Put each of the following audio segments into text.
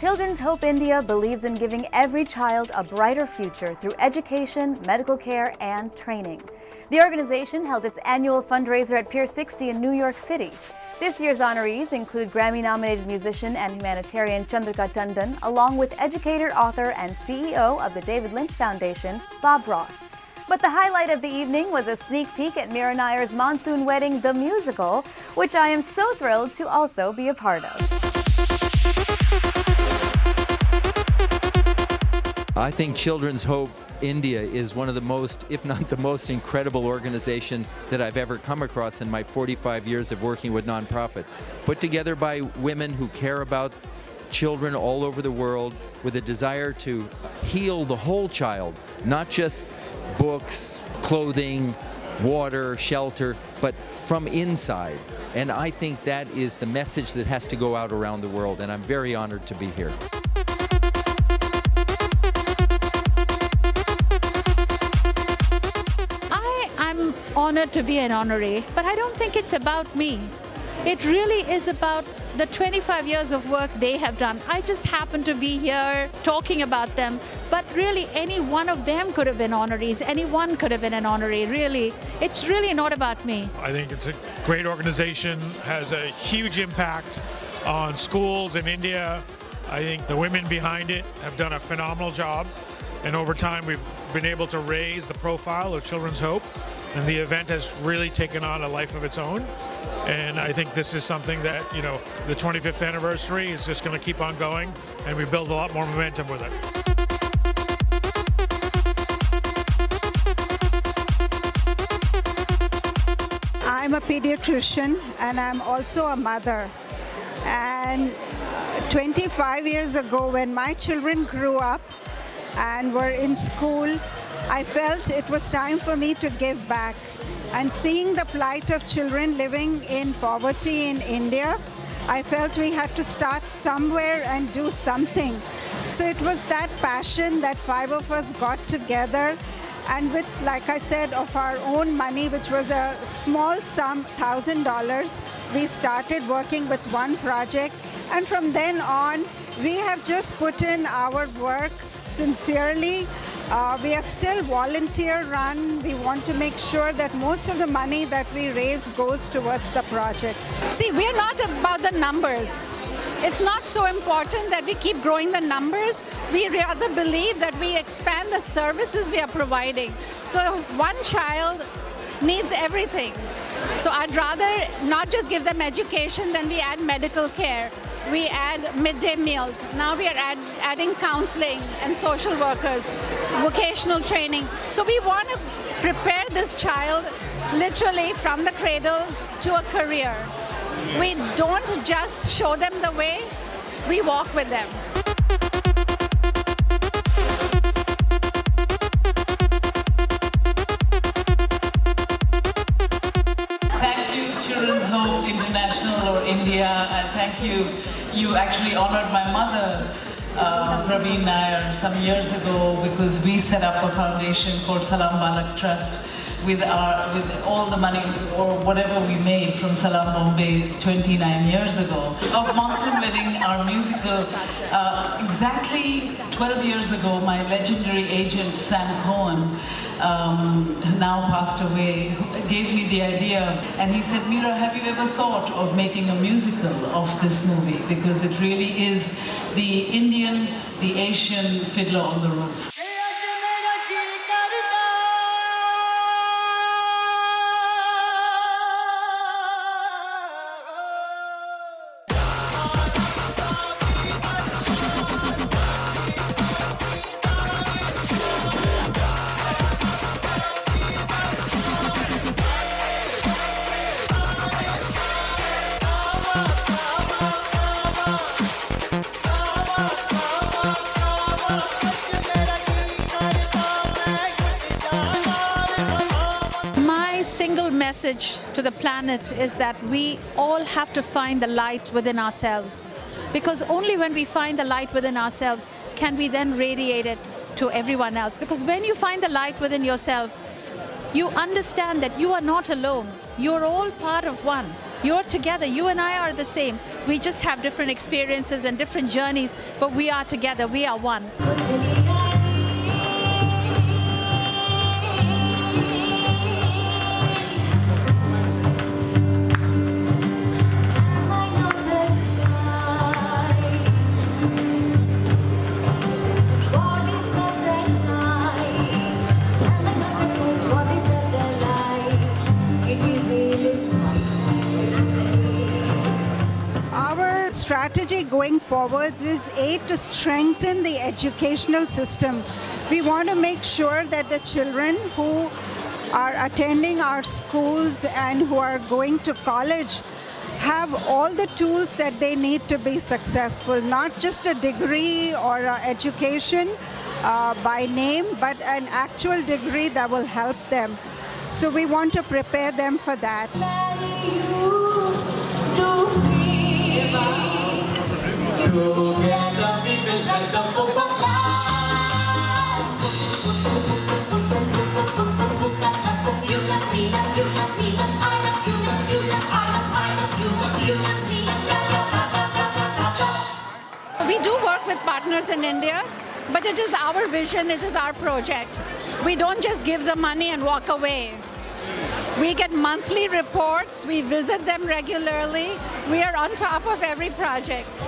Children's Hope India believes in giving every child a brighter future through education, medical care, and training. The organization held its annual fundraiser at Pier 60 in New York City. This year's honorees include Grammy-nominated musician and humanitarian CHANDRIKA TANDON, along with educator, author, and CEO of the David Lynch Foundation, Bob Roth. But the highlight of the evening was a sneak peek at Mira Nair's Monsoon Wedding, the musical, which I am so thrilled to also be a part of. I think Children's Hope India is one of the most, if not the most incredible organization that I've ever come across in my 45 years of working with nonprofits. Put together by women who care about children all over the world with a desire to heal the whole child, not just books, clothing, water, shelter, but from inside. And I think that is the message that has to go out around the world, and I'm very honored to be here. I'm honored to be an honoree, but I don't think it's about me. It really is about the 25 years of work they have done. I just happen to be here talking about them, but really any one of them could have been honorees. Anyone could have been an honoree, really. It's really not about me. I think it's a great organization, has a huge impact on schools in India. I think the women behind it have done a phenomenal job, and over time we've been able to raise the profile of Children's Hope, and the event has really taken on a life of its own. And I think this is something that, you know, the 25th anniversary is just going to keep on going, and we build a lot more momentum with it. I'm a pediatrician and I'm also a mother. And 25 years ago, when my children grew up and were in school, I felt it was time for me to give back. And seeing the plight of children living in poverty in India, I felt we had to start somewhere and do something. So it was that passion that 5 of us got together, and with, like I said, of our own money, which was a small sum, $1,000, we started working with one project. And from then on, we have just put in our work sincerely. We are still volunteer run. We want to make sure that most of the money that we raise goes towards the projects. See, we're not about the numbers. It's not so important that we keep growing the numbers. We rather believe that we expand the services we are providing. So one child needs everything. So I'd rather not just give them education, then we add medical care. We add midday meals. Now we are adding counseling and social workers, vocational training. So we want to prepare this child literally from the cradle to a career. We don't just show them the way, we walk with them. Thank you, Children's Hope International or India, and thank you. You actually honored my mother, Praveen Nair, some years ago, because we set up a foundation called Salam Balak Trust with all the money or whatever we made from Salam Bombay 29 years ago. Of Monsoon Wedding, our musical, exactly 12 years ago, my legendary agent, Sam Cohen, now passed away, gave me the idea, and he said, Mira, have you ever thought of making a musical of this movie? Because it really is the Indian, the Asian Fiddler on the Roof. Single message to the planet is that we all have to find the light within ourselves, because only when we find the light within ourselves can we then radiate it to everyone else. Because when you find the light within yourselves, you understand that you are not alone. You're all part of one. you're together. You and I are the same. We just have different experiences and different journeys, but we are together. We are one. Our strategy going forwards is to strengthen the educational system. We want to make sure that the children who are attending our schools and who are going to college have all the tools that they need to be successful, not just a degree or an education by name, but an actual degree that will help them. So we want to prepare them for that. We do work with partners in India, but it is our vision, it is our project. We don't just give the money and walk away. We get monthly reports, we visit them regularly, we are on top of every project.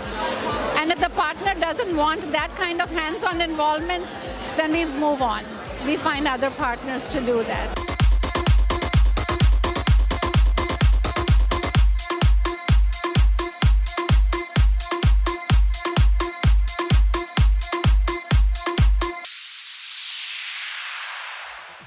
And if the partner doesn't want that kind of hands-on involvement, then we move on. We find other partners to do that.